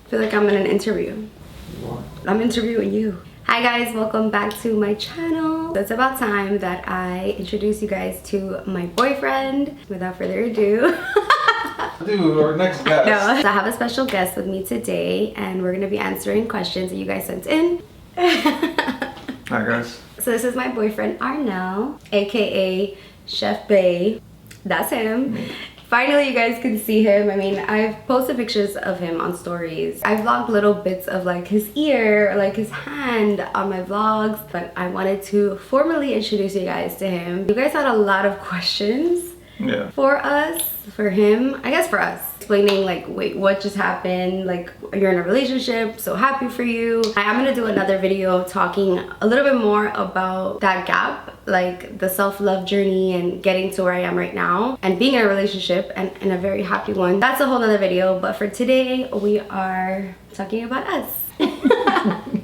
I feel like I'm in an interview. What? I'm interviewing you. Hi guys, welcome back to my channel. So it's about time that I introduce you guys to my boyfriend. Without further ado. Dude, our next guest. No, so I have a special guest with me today and we're gonna be answering questions that you guys sent in. Hi guys. So this is my boyfriend Arnell, aka Chef Bay. That's him. Finally, you guys can see him. I mean, I've posted pictures of him on stories. I vlogged little bits of like his ear, or like his hand on my vlogs, but I wanted to formally introduce you guys to him. You guys had a lot of questions for us, for him, I guess for us. Explaining like, wait, what just happened? Like, you're in a relationship, so happy for you. I'm gonna do another video talking a little bit more about that gap, like the self-love journey and getting to where I am right now and being in a relationship and in a very happy one. That's a whole nother video, but for today, we are talking about us.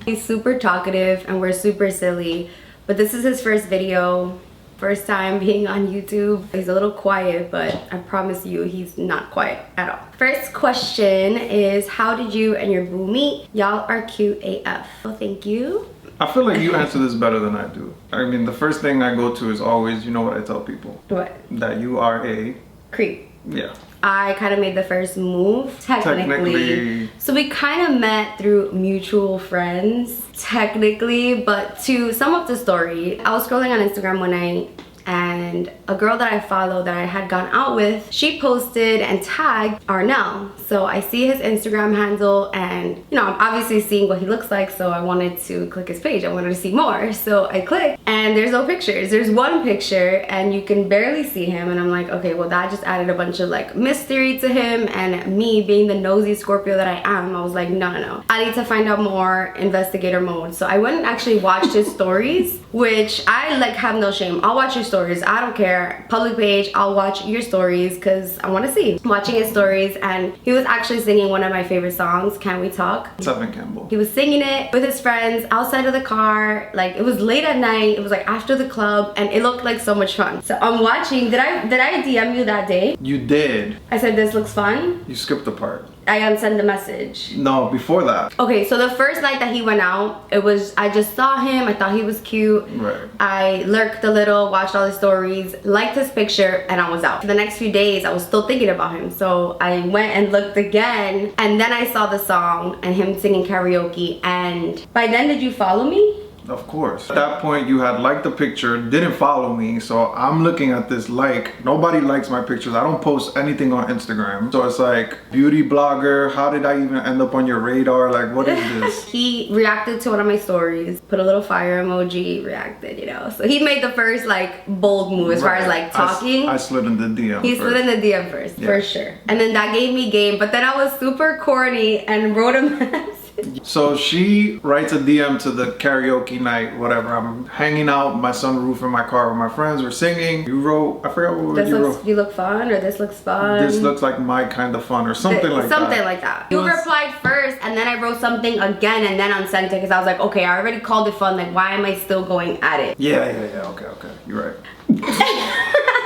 He's super talkative and we're super silly, but this is his first video. First time being on YouTube. He's a little quiet, but I promise you he's not quiet at all. First question is, how did you and your boo meet? Y'all are cute AF. Well, thank you. I feel like you answer this better than I do. I mean, the first thing I go to is always, you know what I tell people? What? That you are a... creep. Yeah. I kind of made the first move, technically. So we kind of met through mutual friends, technically, but to sum up the story, I was scrolling on Instagram one night and a girl that I follow that I had gone out with, she posted and tagged Arnell. So I see his Instagram handle and, you know, I'm obviously seeing what he looks like, so I wanted to click his page. I wanted to see more. So I clicked and there's no pictures. There's one picture and you can barely see him. And I'm like, okay, well that just added a bunch of like mystery to him, and me being the nosy Scorpio that I am, I was like, no. I need to find out more, investigator mode. So I went and actually watched his stories, which I like have no shame. I'll watch your stories. I don't care. Public page, I'll watch your stories because I want to see. Watching his stories, and he was actually singing one of my favorite songs, Can We Talk? Seven Campbell. He was singing it with his friends outside of the car. Like, it was late at night. It was like after the club and it looked like so much fun. So I'm watching. Did I DM you that day? You did. I said this looks fun. You skipped the part. I unsent the message. No, before that. Okay, so the first night that he went out, I just saw him, I thought he was cute. Right. I lurked a little, watched all his stories, liked his picture, and I was out. For the next few days, I was still thinking about him. So I went and looked again, and then I saw the song and him singing karaoke. And by then, did you follow me? Of course. At that point, you had liked the picture, didn't follow me, so I'm looking at this like. Nobody likes my pictures. I don't post anything on Instagram. So it's like, beauty blogger, how did I even end up on your radar? Like, what is this? He reacted to one of my stories, put a little fire emoji, reacted, you know. So he made the first like bold move as far as like talking. I slid in the DM He slid in the DM first, for sure. And then that gave me game, but then I was super corny and wrote a message. So she writes a DM to the karaoke night, whatever. I'm hanging out my sunroof in my car with my friends. We're singing. You wrote, I forgot what word you wrote. You look fun, or this looks fun. This looks like my kind of fun, or something like that. Something like that. You replied first, and then I wrote something again, and then unsent it because I was like, okay, I already called it fun. Like, why am I still going at it? Yeah. Okay. You're right.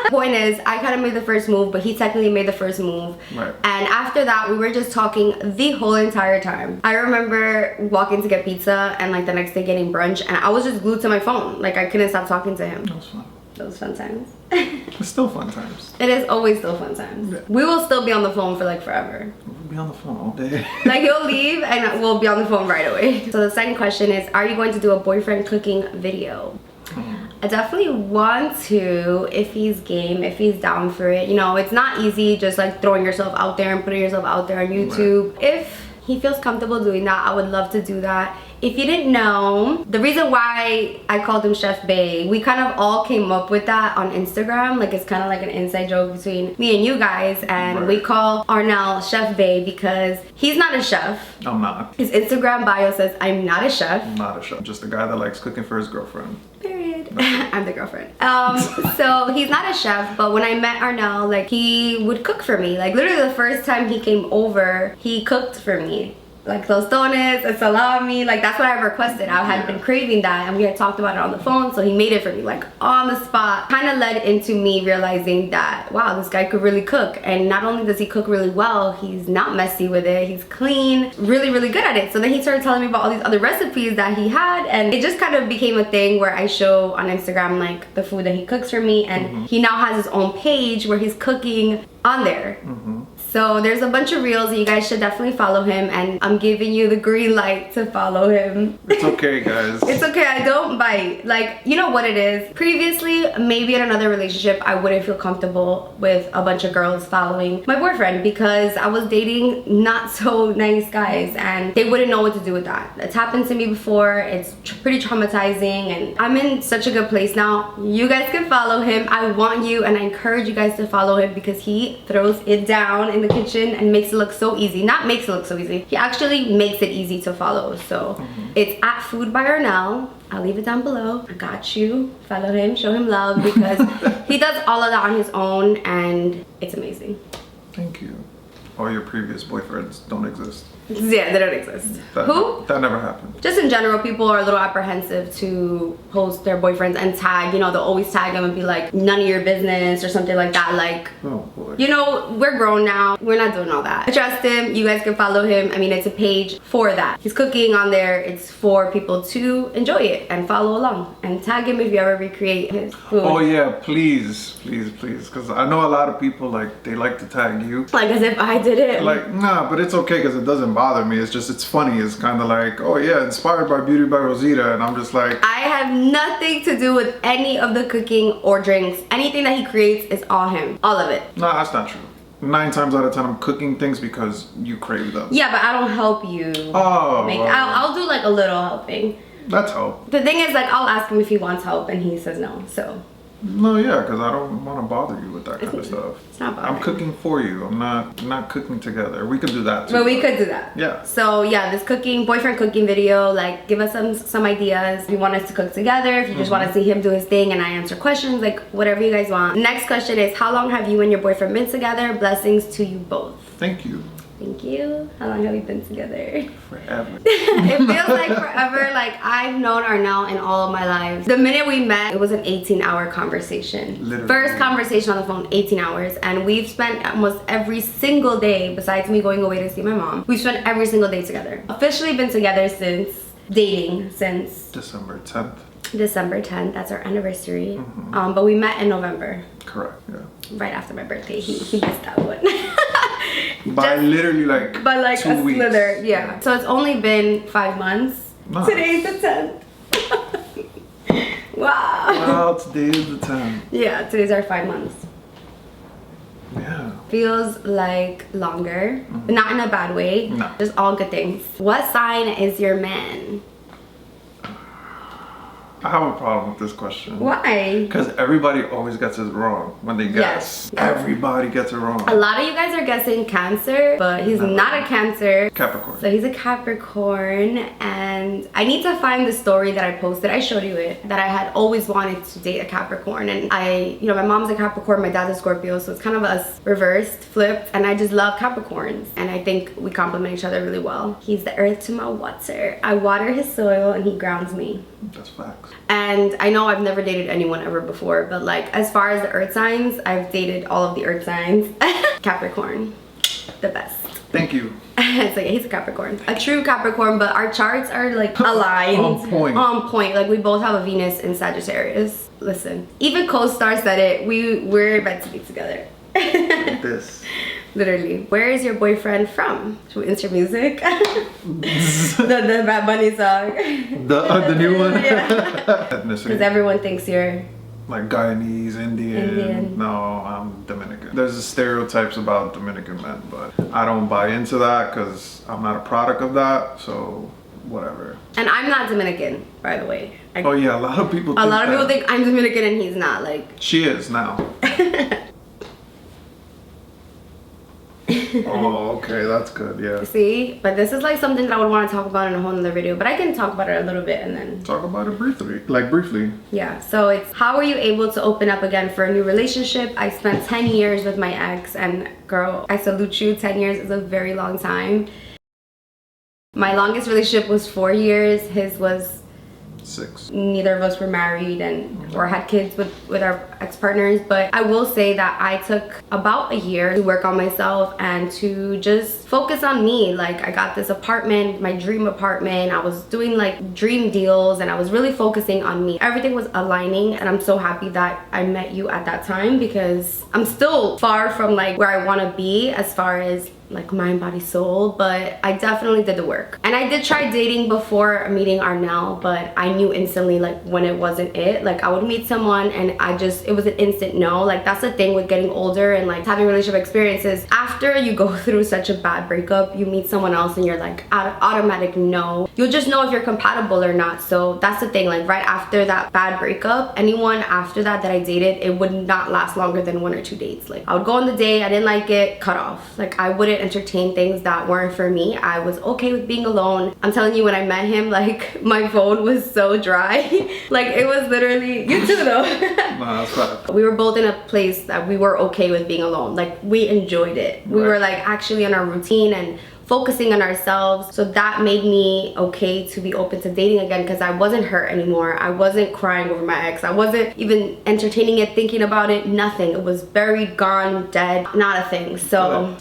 Point is, I kind of made the first move, but he technically made the first move. Right. And after that, we were just talking the whole entire time. I remember walking to get pizza and like the next day getting brunch, and I was just glued to my phone. Like, I couldn't stop talking to him. That was fun. Those fun times. It's still fun times. It is always still fun times. Yeah. We will still be on the phone for like forever. We'll be on the phone all day. Like, he'll leave and we'll be on the phone right away. So the second question is, are you going to do a boyfriend cooking video? I definitely want to, if he's game, if he's down for it. You know, it's not easy just like throwing yourself out there and putting yourself out there on YouTube. Right. If he feels comfortable doing that, I would love to do that. If you didn't know, the reason why I called him Chef Bay, we kind of all came up with that on Instagram. Like, it's kind of like an inside joke between me and you guys. And we call Arnell Chef Bay because he's not a chef. I'm not. His Instagram bio says, I'm not a chef. I'm not a chef. Just a guy that likes cooking for his girlfriend. Period. I'm the girlfriend. So he's not a chef, but when I met Arnell, like, he would cook for me. Like, literally the first time he came over, he cooked for me. like tostones and salami. Like that's what I requested. I had been craving that, and we had talked about it on the phone, so he made it for me like on the spot. Kind of led into me realizing that wow, this guy could really cook. And not only does he cook really well, he's not messy with it, he's clean, really good at it. So then he started telling me about all these other recipes that he had, and it just kind of became a thing where I show on Instagram like the food that he cooks for me, and he now has his own page where he's cooking on there. So there's a bunch of reels, and you guys should definitely follow him, and I'm giving you the green light to follow him. It's okay, guys. It's okay, I don't bite. Like, you know what it is? Previously, maybe in another relationship, I wouldn't feel comfortable with a bunch of girls following my boyfriend because I was dating not so nice guys, and they wouldn't know what to do with that. It's happened to me before. It's pretty traumatizing, and I'm in such a good place now. You guys can follow him. I want you, and I encourage you guys to follow him because he throws it down in the kitchen and makes it look so easy. Not makes it look so easy, he actually makes it easy to follow. So it's at Food by Arnell. I'll leave it down below. I got you. Follow him, show him love, because he does all of that on his own, and it's amazing. Thank you. All your previous boyfriends don't exist. Yeah, they don't exist. Who? That never happened. Just in general, people are a little apprehensive to post their boyfriends and tag, you know, they'll always tag them and be like, none of your business or something like that. Like, oh boy. You know, we're grown now. We're not doing all that. I trust him. You guys can follow him. I mean, it's a page for that. He's cooking on there. It's for people to enjoy it and follow along. And tag him if you ever recreate his food. Oh yeah, please. Because I know a lot of people, like, they like to tag you. Like as if I did it. Like, nah, but it's okay because it doesn't bother me. It's just, it's funny. It's kind of like, oh yeah, inspired by Beauty by Rosita. And I'm just like, I have nothing to do with any of the cooking or drinks. Anything that he creates is all him. All of it. nah, that's not true. 9 times out of 10, I'm cooking things because you crave them. Yeah, but I don't help you. Oh. I'll do like a little helping. That's help. The thing is, like, I'll ask him if he wants help and he says no, so. No, yeah, because I don't want to bother you with that kind of stuff. It's not bothering. I'm cooking for you. I'm not cooking together. We could do that too. But we could do that. Yeah. So yeah, this boyfriend cooking video, like, give us some ideas. If you want us to cook together, if you just want to see him do his thing and I answer questions, like whatever you guys want. Next question is, how long have you and your boyfriend been together? Blessings to you both. Thank you. Thank you. How long have we been together? Forever. It feels like forever. Like, I've known Arnell in all of my life. The minute we met, it was an 18-hour conversation. Literally. First conversation on the phone, 18 hours. And we've spent almost every single day, besides me going away to see my mom, we've spent every single day together. Officially been together since December 10th. December 10th. That's our anniversary. But we met in November. Correct, yeah. Right after my birthday. He missed that one. By literally like, by like 2 a weeks. slither, yeah. So it's only been 5 months. Nice. Today's the 10th. Wow. Wow, today is the 10th. Yeah, today's our 5 months. Yeah. Feels like longer, but not in a bad way. No. Just all good things. What sign is your man? I have a problem with this question. Why? Because everybody always gets it wrong when they guess. Yes. Everybody gets it wrong. A lot of you guys are guessing Cancer, but he's not a Cancer. Capricorn. So he's a Capricorn, and I need to find the story that I posted. I showed you it, that I had always wanted to date a Capricorn. And you know, my mom's a Capricorn, my dad's a Scorpio, so it's kind of us reversed, flipped, and I just love Capricorns. And I think we complement each other really well. He's the earth to my water. I water his soil and he grounds me. That's facts. And I know I've never dated anyone ever before, but like, as far as the earth signs, I've dated all of the earth signs. Capricorn, the best. Thank you. So yeah, he's a Capricorn. A true Capricorn, but our charts are like aligned. On point. On point. Like, we both have a Venus in Sagittarius. Listen, even co-star said it. We're meant to be together. Like this. Literally. Where is your boyfriend from? Should we insert music? the Bad Bunny song. The new one? Yeah. Ethnicity. Because everyone thinks you're Like Guyanese, Indian. No, I'm Dominican. There's stereotypes about Dominican men, but I don't buy into that because I'm not a product of that, so whatever. And I'm not Dominican, by the way. Oh yeah, a lot of people think a lot of people that. think I'm Dominican and he's not. Like, She is now. Oh, okay, that's good, yeah. see? But this is like something that I would want to talk about in a whole nother video, but I can talk about it a little bit and then... Talk about it briefly, like briefly. Yeah, so it's, how were you able to open up again for a new relationship? I spent 10 years with my ex, and girl, I salute you. 10 years is a very long time. My longest relationship was 4 years. His was 6. Neither of us were married and or had kids with our ex-partners, but I will say that I took about a year to work on myself and to just focus on me. Like, I got this apartment, my dream apartment. I was doing like dream deals and I was really focusing on me. Everything was aligning, and I'm so happy that I met you at that time, because I'm still far from like where I want to be as far as like mind, body, soul, but I definitely did the work. And I did try dating before meeting Arnell, but I knew instantly like when it wasn't it. Like, I would meet someone and it was an instant no. Like, that's the thing with getting older and like having relationship experiences. After you go through such a bad breakup, you meet someone else and you're like automatic no. You'll just know if you're compatible or not. So that's the thing, like right after that bad breakup, anyone after that I dated, it would not last longer than 1 or 2 dates. Like, I would go on the date, I didn't like it, cut off. Like, I wouldn't entertain things that weren't for me. I was okay with being alone. I'm telling you, when I met him, like, my phone was so dry. Like, it was literally, you too though. Nah, that's right. We were both in a place that we were okay with being alone. Like, we enjoyed it. We were like actually on our routine and focusing on ourselves. So that made me okay to be open to dating again, because I wasn't hurt anymore. I wasn't crying over my ex. I wasn't even entertaining it, thinking about it, nothing. It was buried, gone, dead, not a thing. So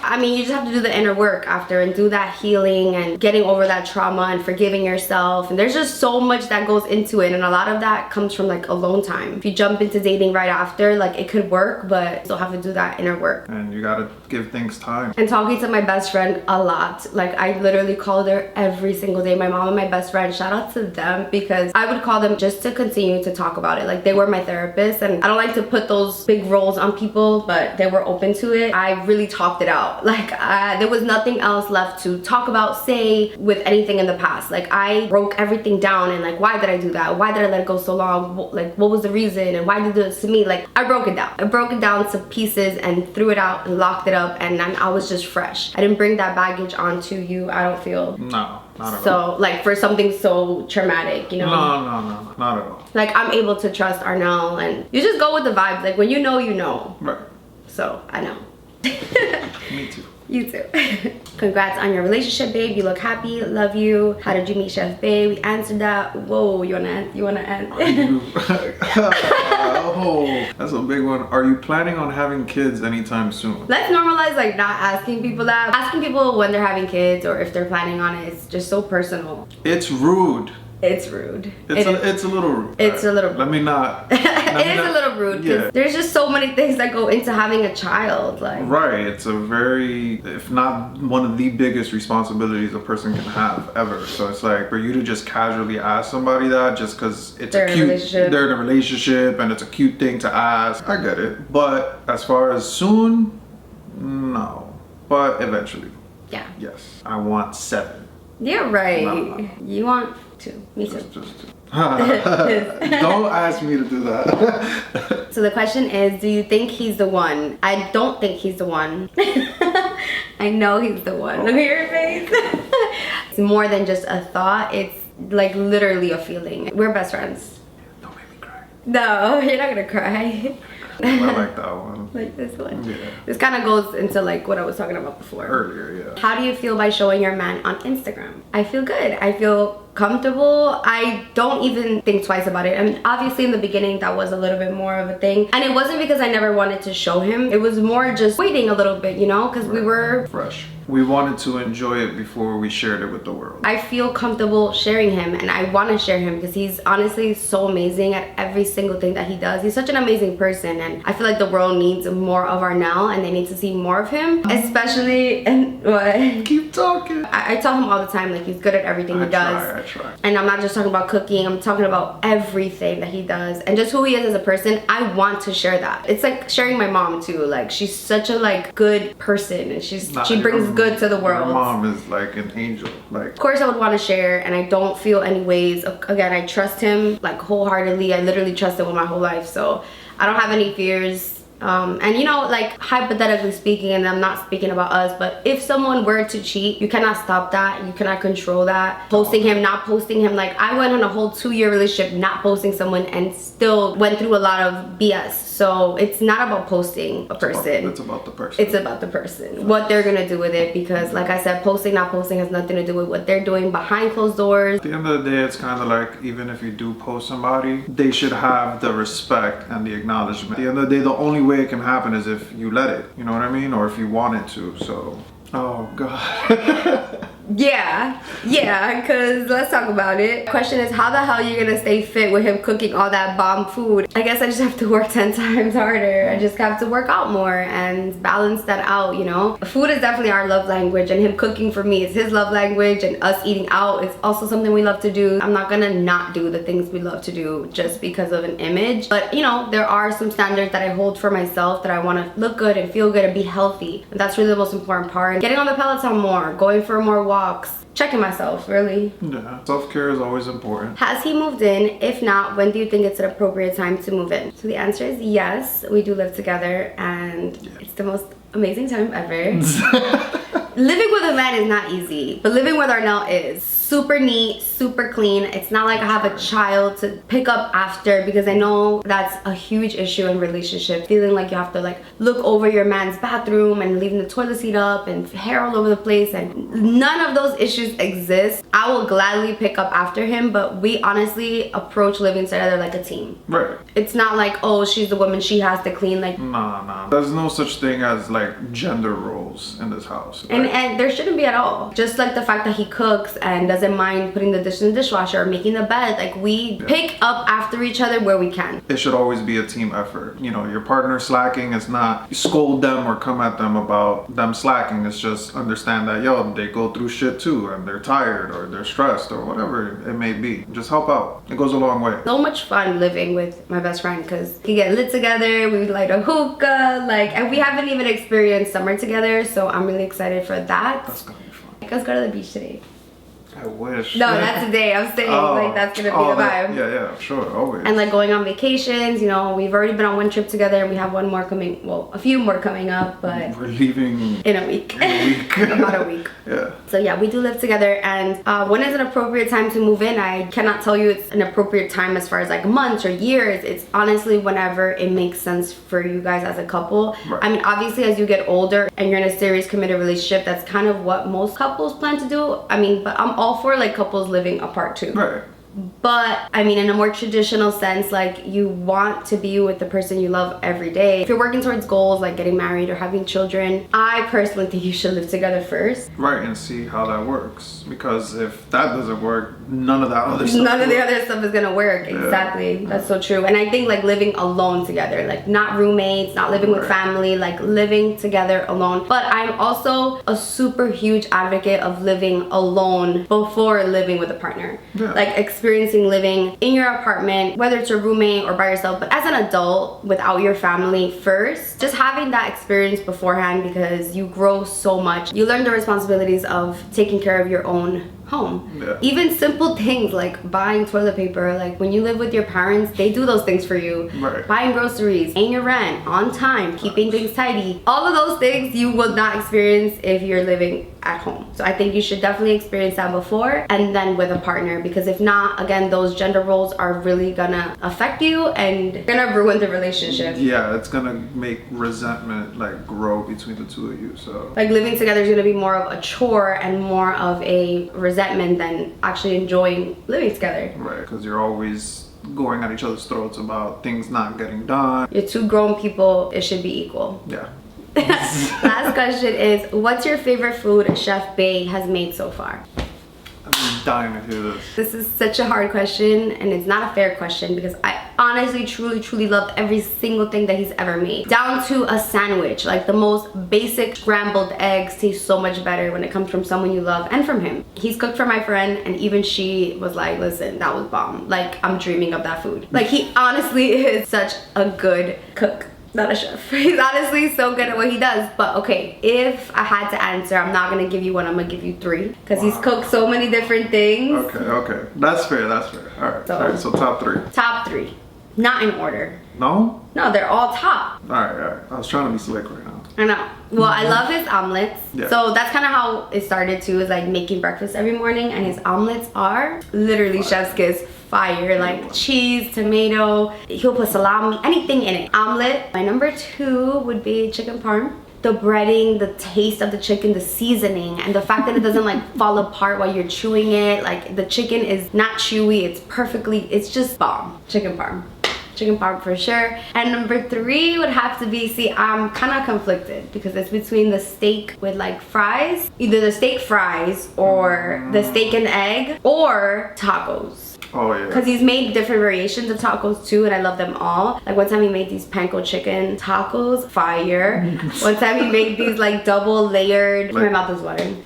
I mean, you just have to do the inner work after and do that healing and getting over that trauma and forgiving yourself. And there's just so much that goes into it, and a lot of that comes from like alone time. If you jump into dating right after, like, it could work, but you still have to do that inner work. And you gotta give things time. And talking to my best friend a lot. Like, I literally called her every single day. My mom and my best friend, shout out to them, because I would call them just to continue to talk about it. Like, they were my therapist, and I don't like to put those big roles on people, but they were open to it. I really talked it out. Like, there was nothing else left to talk about, say, with anything in the past. Like, I broke everything down, and like, why did I do that? Why did I let it go so long? Like, what was the reason, and why did it do this to me? Like, I broke it down. I broke it down to pieces and threw it out and locked it up, and then I was just fresh. I didn't bring that baggage onto you, I don't feel. No, not at all. So, like, for something so traumatic, you know? No, not at all. Like, I'm able to trust Arnell, and you just go with the vibes. Like, when you know, you know. Right. So, I know. Me too. You too. Congrats on your relationship, babe. You look happy. Love you. How did you meet Chef Bae? We answered that. Whoa, you wanna end? Oh, that's a big one. Are you planning on having kids anytime soon? Let's normalize like not asking people that. Asking people when they're having kids or if they're planning on it is just so personal. It's rude. It's rude. It's a little rude. It's a little rude. Let me not. It is a little rude, because there's just so many things that go into having a child. Like, right. It's a very, if not one of the biggest responsibilities a person can have ever. So it's like, for you to just casually ask somebody that just because it's they're in a relationship and it's a cute thing to ask, I get it. But as far as soon, no. But eventually, yeah. Yes. I want 7. You're right. No. You want 2. Me too. Just 2. Don't ask me to do that. So the question is, do you think he's the one? I don't think he's the one. I know he's the one. Look at your face. It's more than just a thought. It's like literally a feeling. We're best friends. Don't make me cry. No, you're not gonna cry. I like that one. Like this one. Yeah. This kind of goes into like what I was talking about before. Earlier, yeah. How do you feel by showing your man on Instagram? I feel good. I feel comfortable. I don't even think twice about it. I mean, obviously in the beginning that was a little bit more of a thing, and it wasn't because I never wanted to show him. It was more just waiting a little bit, you know, because we were fresh. We wanted to enjoy it before we shared it with the world. I feel comfortable sharing him, and I want to share him because he's honestly so amazing at every single thing that he does. He's such an amazing person, and I feel like the world needs more of Arnell, and they need to see more of him, especially. And what? Keep talking. I tell him all the time, like, he's good at everything he does. I try. And I'm not just talking about cooking, I'm talking about everything that he does and just who he is as a person. I want to share that. It's like sharing my mom too. Like, she's such a like good person, and she brings good to the world. My mom is like an angel. Like, of course I would want to share, and I don't feel any ways. Again, I trust him like wholeheartedly. I literally trust him with my whole life, so I don't have any fears. And you know, like hypothetically speaking, and I'm not speaking about us, but if someone were to cheat, you cannot stop that. You cannot control that. Posting him, not posting him. Like I went on a whole 2-year relationship not posting someone and still went through a lot of BS. So it's not about posting a person. It's about the person. It's about the person. What they're gonna do with it, because like I said, posting, not posting has nothing to do with what they're doing behind closed doors. At the end of the day, it's kind of like, even if you do post somebody, they should have the respect and the acknowledgement. At the end of the day, the only way it can happen is if you let it, you know what I mean? Or if you want it to, so. Oh God. Yeah, because let's talk about it. Question is, how the hell are you gonna stay fit with him cooking all that bomb food? I guess I just have to work 10 times harder. I just have to work out more and balance that out, you know? Food is definitely our love language, and him cooking for me is his love language, and us eating out is also something we love to do. I'm not gonna not do the things we love to do just because of an image. But you know, there are some standards that I hold for myself, that I wanna look good and feel good and be healthy. And that's really the most important part. Getting on the Peloton more, going for more walks, checking myself, really. Yeah, self-care is always important. Has he moved in? If not, when do you think it's an appropriate time to move in? So the answer is yes. We do live together, and it's the most amazing time ever. Living with a man is not easy, but living with Arnell is super neat, super clean. It's not like I have a child to pick up after, because I know that's a huge issue in relationships. Feeling like you have to like look over your man's bathroom and leaving the toilet seat up and hair all over the place, and none of those issues exist. I will gladly pick up after him, but we honestly approach living together like a team. Right. It's not like, oh, she's the woman, she has to clean. Like, nah. There's no such thing as like gender roles in this house. And there shouldn't be at all. Just like the fact that he cooks and doesn't mind putting the dish in the dishwasher or making the bed. Like, we pick up after each other where we can. It should always be a team effort. You know, your partner slacking, it's not scold them or come at them about them slacking. It's just understand that, yo, they go through shit too, and they're tired or they're stressed or whatever it may be. Just help out. It goes a long way. So much fun living with my best friend, because we get lit together, we light a hookah, like, and we haven't even experienced summer together, so I'm really excited for that. That's gonna be fun. Let's go to the beach today. I wish. No, that's today. I'm saying like that's gonna be the vibe. Yeah, sure, always. And like going on vacations, you know, we've already been on one trip together, and we have one more coming, well, a few more coming up, but we're leaving in a week. About a week. Yeah. So yeah, we do live together, and when is an appropriate time to move in? I cannot tell you it's an appropriate time as far as like months or years. It's honestly whenever it makes sense for you guys as a couple. Right. I mean, obviously as you get older and you're in a serious committed relationship, that's kind of what most couples plan to do. I mean, but I'm all for like couples living apart too. Right. But I mean, in a more traditional sense, like you want to be with the person you love every day. If you're working towards goals like getting married or having children, I personally think you should live together first. Right, and see how that works. Because if that doesn't work, none of that other stuff None of the other stuff is gonna work. Yeah. Exactly. That's so true. And I think like living alone together, like not roommates, not living with family, like living together alone. But I'm also a super huge advocate of living alone before living with a partner. Yeah. Like experiencing living in your apartment, whether it's a roommate or by yourself, but as an adult without your family first. Just having that experience beforehand, because you grow so much. You learn the responsibilities of taking care of your own home. Yeah. Even simple things like buying toilet paper. Like when you live with your parents, they do those things for you. Right. Buying groceries, paying your rent on time, keeping things tidy. All of those things you will not experience if you're living at home. So I think you should definitely experience that before and then with a partner, because if not, again, those gender roles are really gonna affect you and gonna ruin the relationship. Yeah, it's gonna make resentment like grow between the two of you. So like living together is gonna be more of a chore and more of a resentment than actually enjoying living together. right, because you're always going at each other's throats about things not getting done. You're two grown people, it should be equal. Yeah. Last question is, what's your favorite food Chef Bay has made so far? I'm dying to hear this. This is such a hard question, and it's not a fair question, because I honestly truly loved every single thing that he's ever made, down to a sandwich. Like the most basic scrambled eggs taste so much better when it comes from someone you love and from him. He's cooked for my friend, and even she was like, listen, that was bomb. Like, I'm dreaming of that food. Like, he honestly is such a good cook. Not a chef. He's honestly so good at what he does. But okay, if I had to answer, I'm not gonna give you one, I'm gonna give you three, because he's cooked so many different things. Okay. That's fair. All right. So- All right, so top three. Top three, not in order. No? No, they're all top. Alright. I was trying to be slick right now. I know. Well, I love his omelets. Yeah. So that's kind of how it started too, is like making breakfast every morning. And his omelets are literally chef's kiss fire. Like cheese, tomato, he'll put salami, anything in it. Omelet. My number 2 would be chicken parm. The breading, the taste of the chicken, the seasoning, and the fact that it doesn't like fall apart while you're chewing it. Like the chicken is not chewy, it's just bomb. Chicken parm. Chicken parm for sure. And number 3 would have to be, see, I'm kind of conflicted because it's between the steak with like fries, either the steak fries or the steak and egg, or tacos. Oh yeah. Because he's made different variations of tacos too, and I love them all. Like one time he made these panko chicken tacos, fire. One time he made these like double layered, my mouth is watering.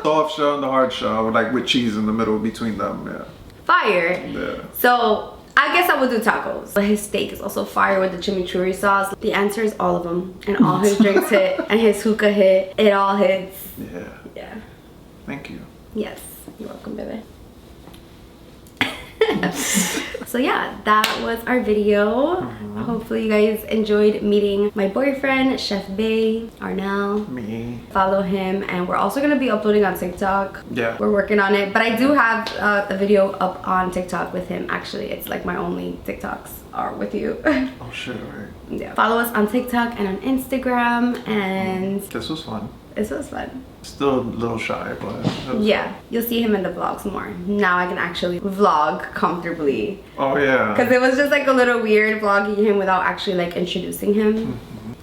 Soft shell and the hard shell, like with cheese in the middle between them, yeah. Fire. Yeah. So I guess I would do tacos. But his steak is also fire with the chimichurri sauce. The answer is all of them. And all his drinks hit. And his hookah hit. It all hits. Yeah. Yeah. Thank you. Yes. You're welcome, baby. So yeah, that was our video. Hopefully you guys enjoyed meeting my boyfriend, Chef Bay, Arnell. Me. Follow him, and we're also gonna be uploading on TikTok. Yeah. We're working on it, but I do have a video up on TikTok with him. Actually, it's like my only TikToks are with you. Oh shit, alright. Yeah. Follow us on TikTok and on Instagram, and This was fun. this was fun. Still a little shy, but it was Yeah, you'll see him in the vlogs more. Now I can actually vlog comfortably. Oh yeah. Because it was just like a little weird vlogging him without actually like introducing him.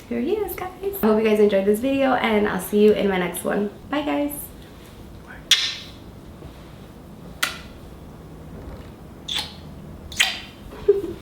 Here he is, guys. I hope you guys enjoyed this video, and I'll see you in my next one. Bye, guys.